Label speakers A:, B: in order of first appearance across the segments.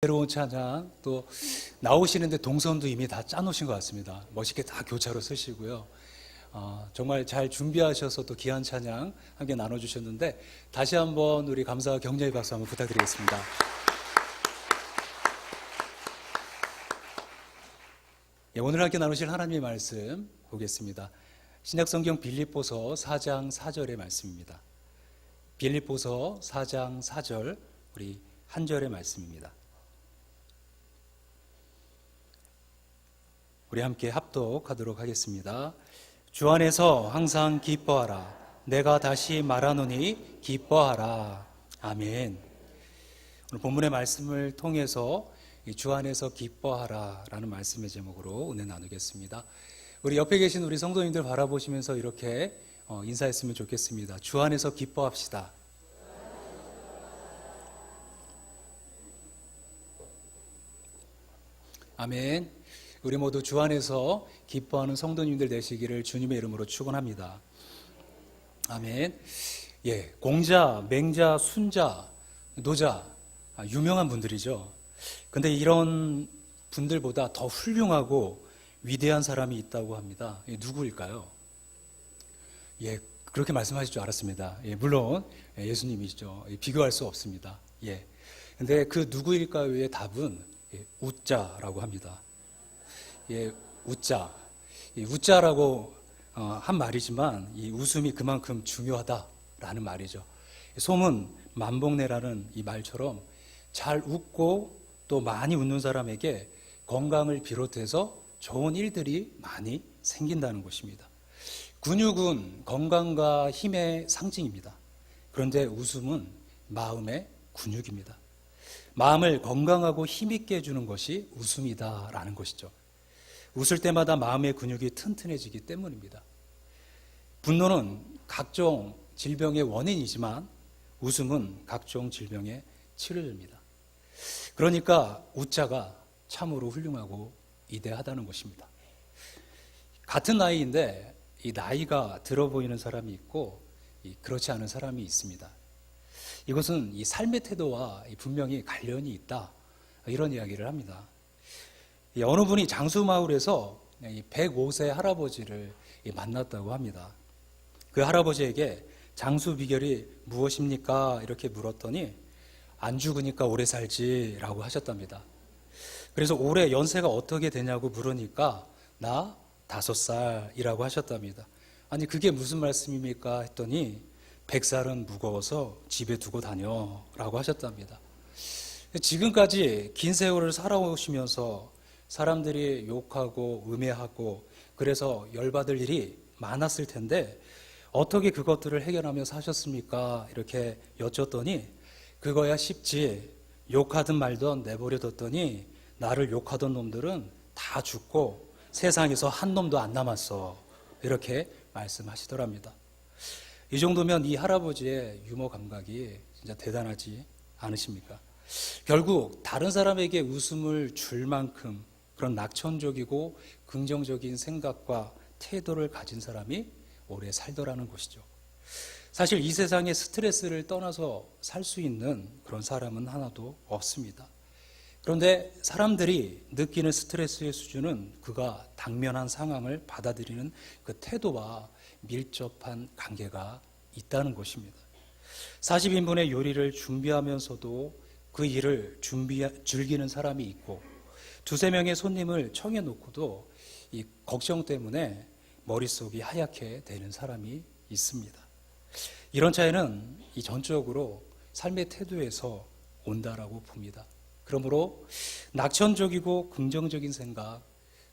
A: 새로운 찬양 또 나오시는데 동선도 이미 다 짜놓으신 것 같습니다. 멋있게 다 교차로 쓰시고요. 정말 잘 준비하셔서 또 귀한 찬양 함께 나눠주셨는데 다시 한번 우리 감사와 격려의 박수 한번 부탁드리겠습니다. 오늘 함께 나누실 하나님의 말씀 보겠습니다. 신약성경 빌립보서 4장 4절의 말씀입니다. 빌립보서 4장 4절 우리 한 절의 말씀입니다. 우리 함께 합독하도록 하겠습니다. 주 안에서 항상 기뻐하라. 내가 다시 말하노니 기뻐하라. 아멘. 오늘 본문의 말씀을 통해서 주 안에서 기뻐하라 라는 말씀의 제목으로 은혜 나누겠습니다. 우리 옆에 계신 우리 성도님들 바라보시면서 이렇게 인사했으면 좋겠습니다. 주 안에서 기뻐합시다. 아멘. 우리 모두 주 안에서 기뻐하는 성도님들 되시기를 주님의 이름으로 축원합니다. 아멘. 공자, 맹자, 순자, 노자 유명한 분들이죠. 근데 이런 분들보다 더 훌륭하고 위대한 사람이 있다고 합니다. 누구일까요? 그렇게 말씀하실 줄 알았습니다. 물론 예수님이시죠. 비교할 수 없습니다. 근데 그 누구일까요의 답은 우자라고 합니다. 우자. 우자라고 한 말이지만 이 웃음이 그만큼 중요하다라는 말이죠. 소문 만복내라는 이 말처럼 잘 웃고 또 많이 웃는 사람에게 건강을 비롯해서 좋은 일들이 많이 생긴다는 것입니다. 근육은 건강과 힘의 상징입니다. 그런데 웃음은 마음의 근육입니다. 마음을 건강하고 힘있게 해주는 것이 웃음이다라는 것이죠. 웃을 때마다 마음의 근육이 튼튼해지기 때문입니다. 분노는 각종 질병의 원인이지만 웃음은 각종 질병의 치료제입니다. 그러니까 우자가 참으로 훌륭하고 위대하다는 것입니다. 같은 나이인데 이 나이가 들어 보이는 사람이 있고 그렇지 않은 사람이 있습니다. 이것은 이 삶의 태도와 분명히 관련이 있다, 이런 이야기를 합니다. 어느 분이 장수마을에서 105세 할아버지를 만났다고 합니다. 그 할아버지에게 장수 비결이 무엇입니까? 이렇게 물었더니 안 죽으니까 오래 살지라고 하셨답니다. 그래서 올해 연세가 어떻게 되냐고 물으니까 나 5살이라고 하셨답니다. 아니 그게 무슨 말씀입니까? 했더니 100살은 무거워서 집에 두고 다녀 라고 하셨답니다. 지금까지 긴 세월을 살아오시면서 사람들이 욕하고 음해하고 그래서 열받을 일이 많았을 텐데 어떻게 그것들을 해결하며 사셨습니까? 이렇게 여쭸더니 그거야 쉽지. 욕하든 말든 내버려뒀더니 나를 욕하던 놈들은 다 죽고 세상에서 한 놈도 안 남았어. 이렇게 말씀하시더랍니다. 이 정도면 이 할아버지의 유머 감각이 진짜 대단하지 않으십니까? 결국 다른 사람에게 웃음을 줄 만큼 그런 낙천적이고 긍정적인 생각과 태도를 가진 사람이 오래 살더라는 것이죠. 사실 이 세상에 스트레스를 떠나서 살 수 있는 그런 사람은 하나도 없습니다. 그런데 사람들이 느끼는 스트레스의 수준은 그가 당면한 상황을 받아들이는 그 태도와 밀접한 관계가 있다는 것입니다. 40인분의 요리를 준비하면서도 그 일을 즐기는 사람이 있고 2-3명의 손님을 청해놓고도 이 걱정 때문에 머릿속이 하얗게 되는 사람이 있습니다. 이런 차이는 이 전적으로 삶의 태도에서 온다라고 봅니다. 그러므로 낙천적이고 긍정적인 생각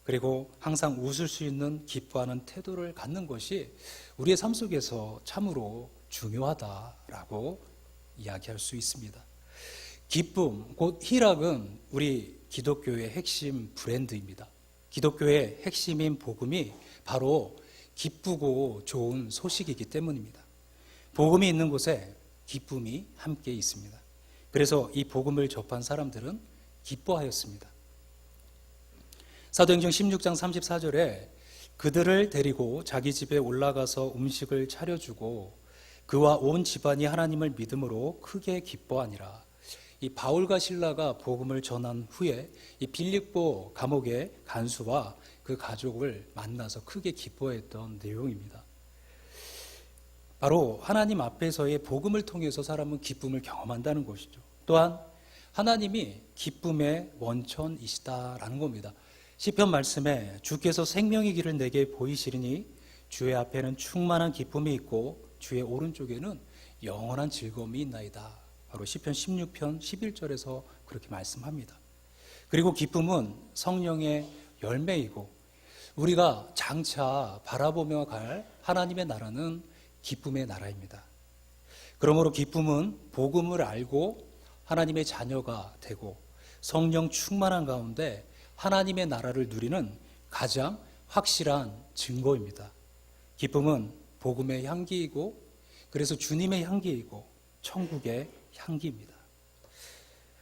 A: 그리고 항상 웃을 수 있는 기뻐하는 태도를 갖는 것이 우리의 삶 속에서 참으로 중요하다라고 이야기할 수 있습니다. 기쁨, 곧 희락은 우리 기독교의 핵심 브랜드입니다. 기독교의 핵심인 복음이 바로 기쁘고 좋은 소식이기 때문입니다. 복음이 있는 곳에 기쁨이 함께 있습니다. 그래서 이 복음을 접한 사람들은 기뻐하였습니다. 사도행전 16장 34절에 그들을 데리고 자기 집에 올라가서 음식을 차려주고 그와 온 집안이 하나님을 믿음으로 크게 기뻐하니라. 이 바울과 실라가 복음을 전한 후에 이 빌립보 감옥의 간수와 그 가족을 만나서 크게 기뻐했던 내용입니다. 바로 하나님 앞에서의 복음을 통해서 사람은 기쁨을 경험한다는 것이죠. 또한 하나님이 기쁨의 원천이시다라는 겁니다. 시편 말씀에 주께서 생명의 길을 내게 보이시리니 주의 앞에는 충만한 기쁨이 있고 주의 오른쪽에는 영원한 즐거움이 있나이다. 바로 시편 16편 11절에서 그렇게 말씀합니다. 그리고 기쁨은 성령의 열매이고 우리가 장차 바라보며 갈 하나님의 나라는 기쁨의 나라입니다. 그러므로 기쁨은 복음을 알고 하나님의 자녀가 되고 성령 충만한 가운데 하나님의 나라를 누리는 가장 확실한 증거입니다. 기쁨은 복음의 향기이고 그래서 주님의 향기이고 천국의 향기입니다.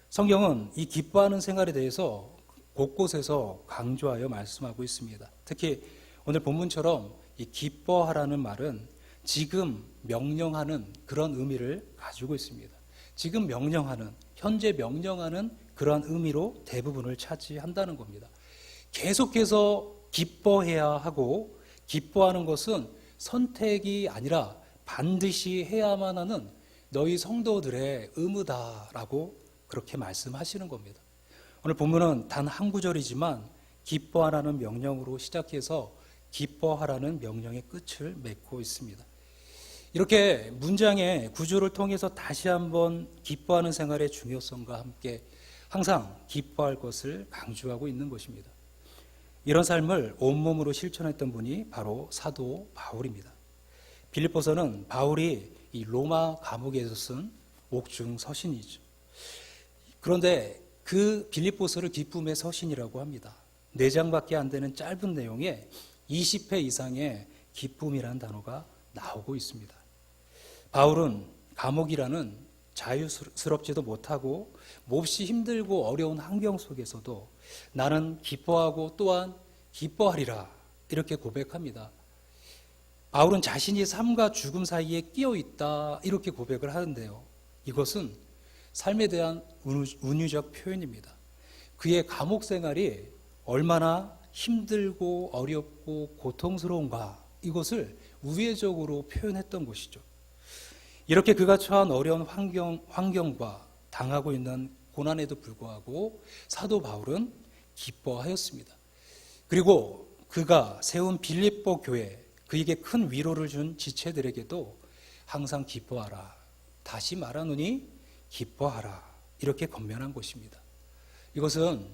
A: 성경은 이 기뻐하는 생활에 대해서 곳곳에서 강조하여 말씀하고 있습니다. 특히 오늘 본문처럼 이 기뻐하라는 말은 지금 명령하는 그런 의미를 가지고 있습니다. 지금 명령하는, 현재 명령하는 그런 의미로 대부분을 차지한다는 겁니다. 계속해서 기뻐해야 하고 기뻐하는 것은 선택이 아니라 반드시 해야만 하는 너희 성도들의 의무다라고 그렇게 말씀하시는 겁니다. 오늘 본문은 단 한 구절이지만 기뻐하라는 명령으로 시작해서 기뻐하라는 명령의 끝을 맺고 있습니다. 이렇게 문장의 구조를 통해서 다시 한번 기뻐하는 생활의 중요성과 함께 항상 기뻐할 것을 강조하고 있는 것입니다. 이런 삶을 온몸으로 실천했던 분이 바로 사도 바울입니다. 빌립보서는 바울이 이 로마 감옥에서 쓴 옥중 서신이죠. 그런데 그 빌립보서를 기쁨의 서신이라고 합니다. 4장밖에 안 되는 짧은 내용에 20회 이상의 기쁨이라는 단어가 나오고 있습니다. 바울은 감옥이라는 자유스럽지도 못하고 몹시 힘들고 어려운 환경 속에서도 나는 기뻐하고 또한 기뻐하리라 이렇게 고백합니다. 바울은 자신이 삶과 죽음 사이에 끼어 있다 이렇게 고백을 하는데요. 이것은 삶에 대한 은유적 표현입니다. 그의 감옥 생활이 얼마나 힘들고 어렵고 고통스러운가 이것을 우회적으로 표현했던 것이죠. 이렇게 그가 처한 어려운 환경과 당하고 있는 고난에도 불구하고 사도 바울은 기뻐하였습니다. 그리고 그가 세운 빌립보 교회, 그에게 큰 위로를 준 지체들에게도 항상 기뻐하라. 다시 말하노니 기뻐하라. 이렇게 권면한 것입니다. 이것은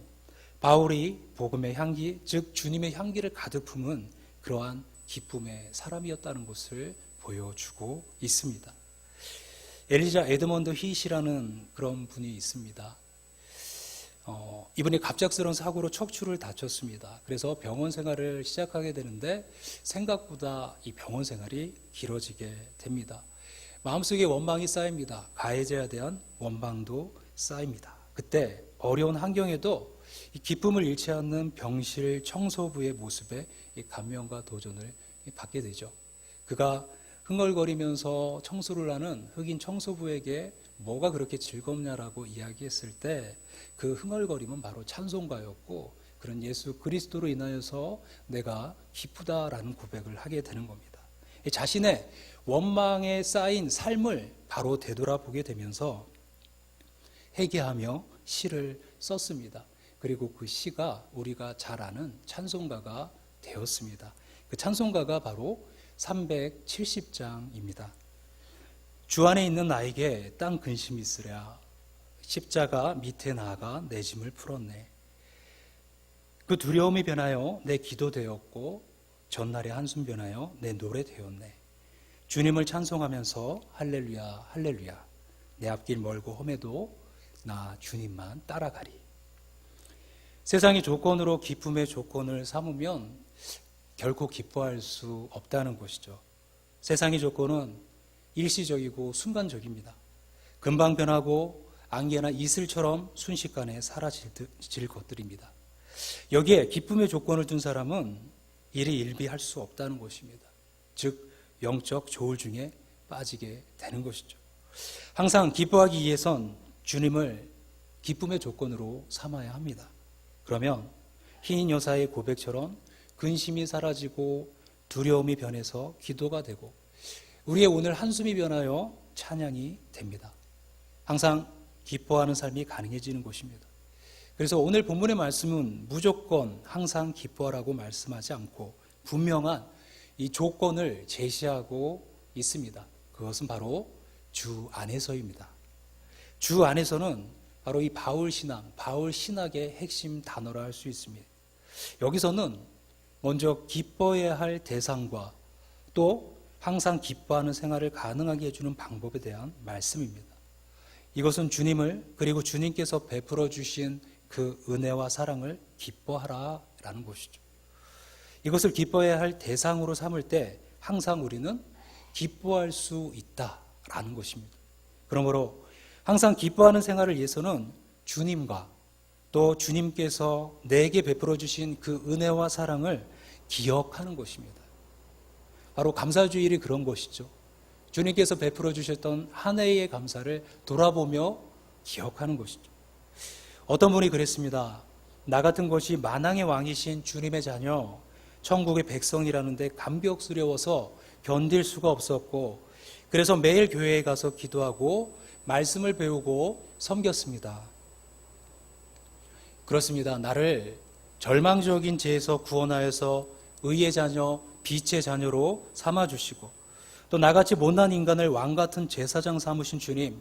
A: 바울이 복음의 향기, 즉 주님의 향기를 가득 품은 그러한 기쁨의 사람이었다는 것을 보여주고 있습니다. 엘리자 에드먼드 힛이라는 그런 분이 있습니다. 이분이 갑작스러운 사고로 척추를 다쳤습니다. 그래서 병원 생활을 시작하게 되는데 생각보다 이 병원 생활이 길어지게 됩니다. 마음속에 원망이 쌓입니다. 가해자에 대한 원망도 쌓입니다. 그때 어려운 환경에도 이 기쁨을 잃지 않는 병실 청소부의 모습에 이 감명과 도전을 받게 되죠. 그가 흥얼거리면서 청소를 하는 흑인 청소부에게 뭐가 그렇게 즐겁냐라고 이야기했을 때 그 흥얼거림은 바로 찬송가였고 그런 예수 그리스도로 인하여서 내가 기쁘다라는 고백을 하게 되는 겁니다. 자신의 원망에 쌓인 삶을 바로 되돌아보게 되면서 회개하며 시를 썼습니다. 그리고 그 시가 우리가 잘 아는 찬송가가 되었습니다. 그 찬송가가 바로 370장입니다. 주 안에 있는 나에게 땅 근심이 있으랴 십자가 밑에 나아가 내 짐을 풀었네. 그 두려움이 변하여 내 기도 되었고 전날의 한숨 변하여 내 노래 되었네. 주님을 찬송하면서 할렐루야 할렐루야 내 앞길 멀고 험해도 나 주님만 따라가리. 세상의 조건으로 기쁨의 조건을 삼으면 결코 기뻐할 수 없다는 것이죠. 세상의 조건은 일시적이고 순간적입니다. 금방 변하고 안개나 이슬처럼 순식간에 사라질 것들입니다. 여기에 기쁨의 조건을 둔 사람은 일희일비할 수 없다는 것입니다. 즉 영적 조울중에 빠지게 되는 것이죠. 항상 기뻐하기 위해선 주님을 기쁨의 조건으로 삼아야 합니다. 그러면 흰 여사의 고백처럼 근심이 사라지고 두려움이 변해서 기도가 되고 우리의 오늘 한숨이 변하여 찬양이 됩니다. 항상 기뻐하는 삶이 가능해지는 것입니다. 그래서 오늘 본문의 말씀은 무조건 항상 기뻐하라고 말씀하지 않고 분명한 이 조건을 제시하고 있습니다. 그것은 바로 주 안에서입니다. 주 안에서는 바로 이 바울 신앙, 바울 신학의 핵심 단어라 할 수 있습니다. 여기서는 먼저 기뻐해야 할 대상과 또 항상 기뻐하는 생활을 가능하게 해주는 방법에 대한 말씀입니다. 이것은 주님을 그리고 주님께서 베풀어 주신 그 은혜와 사랑을 기뻐하라 라는 것이죠. 이것을 기뻐해야 할 대상으로 삼을 때 항상 우리는 기뻐할 수 있다라는 것입니다. 그러므로 항상 기뻐하는 생활을 위해서는 주님과 또 주님께서 내게 베풀어 주신 그 은혜와 사랑을 기억하는 것입니다. 바로 감사주일이 그런 것이죠. 주님께서 베풀어 주셨던 한 해의 감사를 돌아보며 기억하는 것이죠. 어떤 분이 그랬습니다. 나 같은 것이 만왕의 왕이신 주님의 자녀, 천국의 백성이라는데 감격스러워서 견딜 수가 없었고 그래서 매일 교회에 가서 기도하고 말씀을 배우고 섬겼습니다. 그렇습니다. 나를 절망적인 죄에서 구원하여서 의의 자녀, 빛의 자녀로 삼아주시고 또 나같이 못난 인간을 왕같은 제사장 삼으신 주님,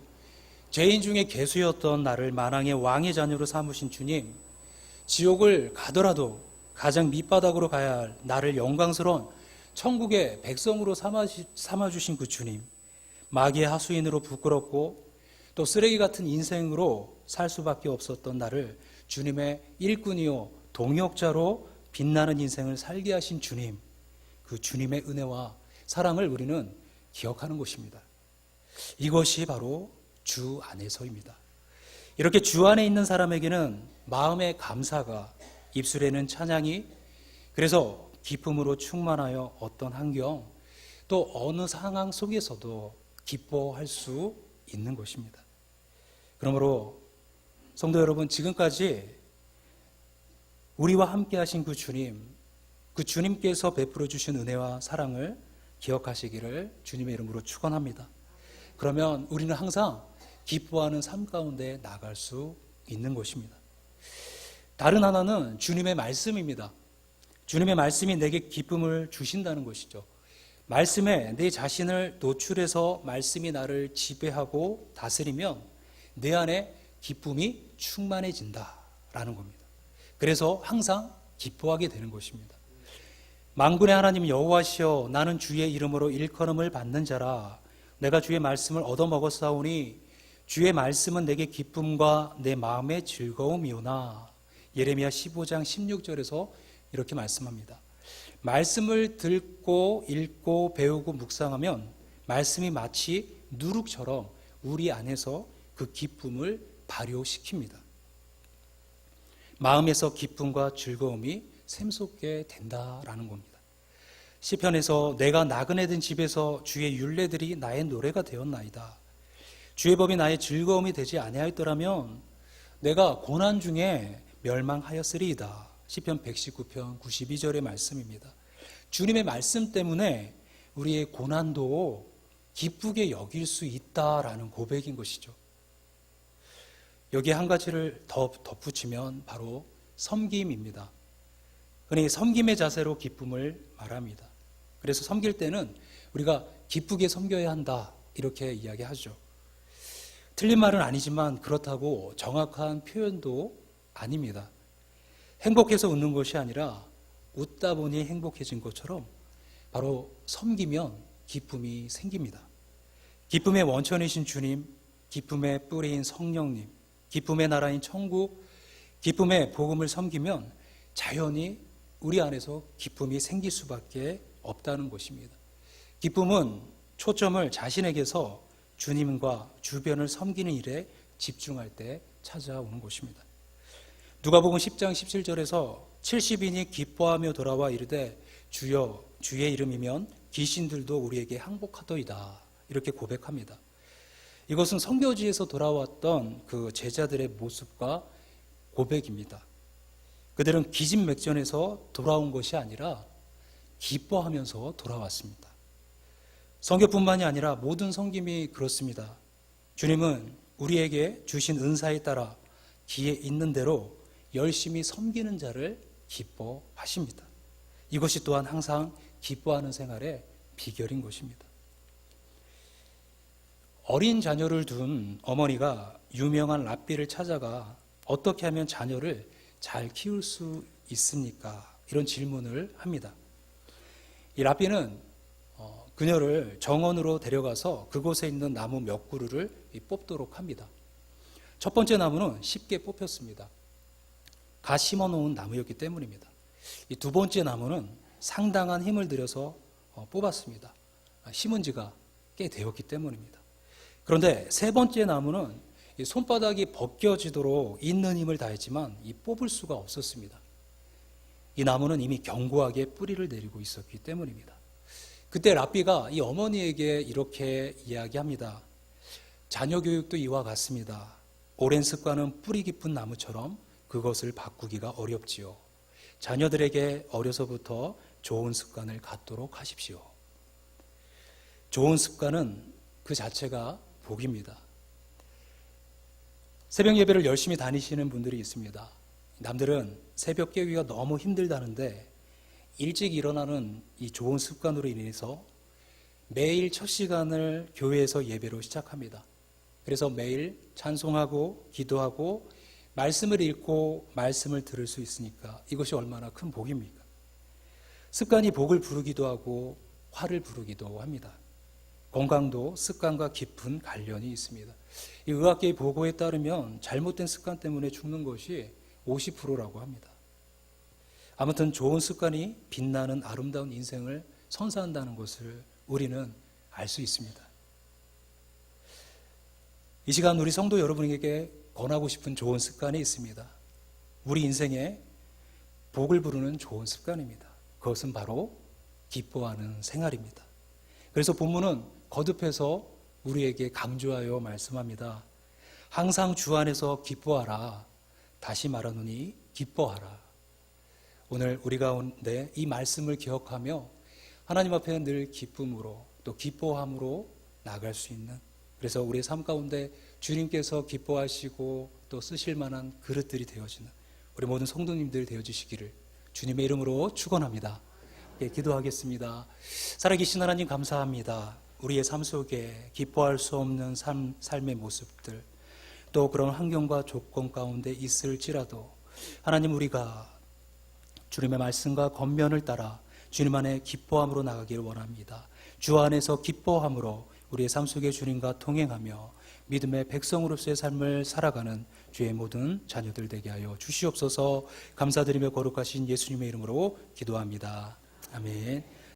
A: 죄인 중에 개수였던 나를 만왕의 왕의 자녀로 삼으신 주님, 지옥을 가더라도 가장 밑바닥으로 가야 할 나를 영광스러운 천국의 백성으로 삼아주신 그 주님, 마귀의 하수인으로 부끄럽고 또 쓰레기 같은 인생으로 살 수밖에 없었던 나를 주님의 일꾼이요 동역자로 빛나는 인생을 살게 하신 주님, 그 주님의 은혜와 사랑을 우리는 기억하는 것입니다. 이것이 바로 주 안에서입니다. 이렇게 주 안에 있는 사람에게는 마음의 감사가, 입술에는 찬양이, 그래서 기쁨으로 충만하여 어떤 환경 또 어느 상황 속에서도 기뻐할 수 있는 것입니다. 그러므로 성도 여러분, 지금까지 우리와 함께 하신 그 주님께서 베풀어 주신 은혜와 사랑을 기억하시기를 주님의 이름으로 축원합니다. 그러면 우리는 항상 기뻐하는 삶 가운데 나갈 수 있는 것입니다. 다른 하나는 주님의 말씀입니다. 주님의 말씀이 내게 기쁨을 주신다는 것이죠. 말씀에 내 자신을 노출해서 말씀이 나를 지배하고 다스리면 내 안에 기쁨이 충만해진다라는 겁니다. 그래서 항상 기뻐하게 되는 것입니다. 만군의 하나님 여호와시여, 나는 주의 이름으로 일컬음을 받는 자라. 내가 주의 말씀을 얻어먹었사오니 주의 말씀은 내게 기쁨과 내 마음의 즐거움이오나. 예레미야 15장 16절에서 이렇게 말씀합니다. 말씀을 듣고 읽고 배우고 묵상하면 말씀이 마치 누룩처럼 우리 안에서 그 기쁨을 발효시킵니다. 마음에서 기쁨과 즐거움이 샘솟게 된다라는 겁니다. 시편에서 내가 나그네 된 집에서 주의 율례들이 나의 노래가 되었나이다. 주의 법이 나의 즐거움이 되지 아니하였더라면 내가 고난 중에 멸망하였으리이다. 시편 119편 92절의 말씀입니다. 주님의 말씀 때문에 우리의 고난도 기쁘게 여길 수 있다라는 고백인 것이죠. 여기에 한 가지를 더 덧붙이면 바로 섬김입니다. 흔히 섬김의 자세로 기쁨을 말합니다. 그래서 섬길 때는 우리가 기쁘게 섬겨야 한다 이렇게 이야기하죠. 틀린 말은 아니지만 그렇다고 정확한 표현도 아닙니다. 행복해서 웃는 것이 아니라 웃다 보니 행복해진 것처럼 바로 섬기면 기쁨이 생깁니다. 기쁨의 원천이신 주님, 기쁨의 뿌리인 성령님, 기쁨의 나라인 천국, 기쁨의 복음을 섬기면 자연히 우리 안에서 기쁨이 생길 수밖에 없다는 것입니다. 기쁨은 초점을 자신에게서 주님과 주변을 섬기는 일에 집중할 때 찾아오는 것입니다. 누가복음 10장 17절에서 70인이 기뻐하며 돌아와 이르되 주여 주의 이름이면 귀신들도 우리에게 항복하더이다 이렇게 고백합니다. 이것은 선교지에서 돌아왔던 그 제자들의 모습과 고백입니다. 그들은 기진맥전에서 돌아온 것이 아니라 기뻐하면서 돌아왔습니다. 선교뿐만이 아니라 모든 섬김이 그렇습니다. 주님은 우리에게 주신 은사에 따라 기에 있는 대로 열심히 섬기는 자를 기뻐하십니다. 이것이 또한 항상 기뻐하는 생활의 비결인 것입니다. 어린 자녀를 둔 어머니가 유명한 랍비를 찾아가 어떻게 하면 자녀를 잘 키울 수 있습니까? 이런 질문을 합니다. 이 랍비는 그녀를 정원으로 데려가서 그곳에 있는 나무 몇 그루를 뽑도록 합니다. 첫 번째 나무는 쉽게 뽑혔습니다. 가 심어놓은 나무였기 때문입니다. 이 두 번째 나무는 상당한 힘을 들여서 뽑았습니다. 심은 지가 꽤 되었기 때문입니다. 그런데 세 번째 나무는 손바닥이 벗겨지도록 있는 힘을 다했지만 뽑을 수가 없었습니다. 이 나무는 이미 견고하게 뿌리를 내리고 있었기 때문입니다. 그때 랍비가 이 어머니에게 이렇게 이야기합니다. 자녀 교육도 이와 같습니다. 오랜 습관은 뿌리 깊은 나무처럼 그것을 바꾸기가 어렵지요. 자녀들에게 어려서부터 좋은 습관을 갖도록 하십시오. 좋은 습관은 그 자체가 복입니다. 새벽 예배를 열심히 다니시는 분들이 있습니다. 남들은 새벽 깨기가 너무 힘들다는데 일찍 일어나는 이 좋은 습관으로 인해서 매일 첫 시간을 교회에서 예배로 시작합니다. 그래서 매일 찬송하고 기도하고 말씀을 읽고 말씀을 들을 수 있으니까 이것이 얼마나 큰 복입니까? 습관이 복을 부르기도 하고 화를 부르기도 합니다. 건강도 습관과 깊은 관련이 있습니다. 이 의학계의 보고에 따르면 잘못된 습관 때문에 죽는 것이 50%라고 합니다. 아무튼 좋은 습관이 빛나는 아름다운 인생을 선사한다는 것을 우리는 알 수 있습니다. 이 시간 우리 성도 여러분에게 권하고 싶은 좋은 습관이 있습니다. 우리 인생에 복을 부르는 좋은 습관입니다. 그것은 바로 기뻐하는 생활입니다. 그래서 본문은 거듭해서 우리에게 강조하여 말씀합니다. 항상 주 안에서 기뻐하라. 다시 말하노니 기뻐하라. 오늘 우리 가운데 이 말씀을 기억하며 하나님 앞에 늘 기쁨으로 또 기뻐함으로 나아갈 수 있는, 그래서 우리의 삶 가운데 주님께서 기뻐하시고 또 쓰실 만한 그릇들이 되어지는 우리 모든 성도님들 되어주시기를 주님의 이름으로 축원합니다. 예, 기도하겠습니다. 살아계신 하나님 감사합니다. 우리의 삶 속에 기뻐할 수 없는 삶의 모습들, 또 그런 환경과 조건 가운데 있을지라도 하나님, 우리가 주님의 말씀과 권면을 따라 주님 안에 기뻐함으로 나가기를 원합니다. 주 안에서 기뻐함으로 우리의 삶 속에 주님과 동행하며 믿음의 백성으로서의 삶을 살아가는 주의 모든 자녀들 되게 하여 주시옵소서. 감사드리며 거룩하신 예수님의 이름으로 기도합니다. 아멘.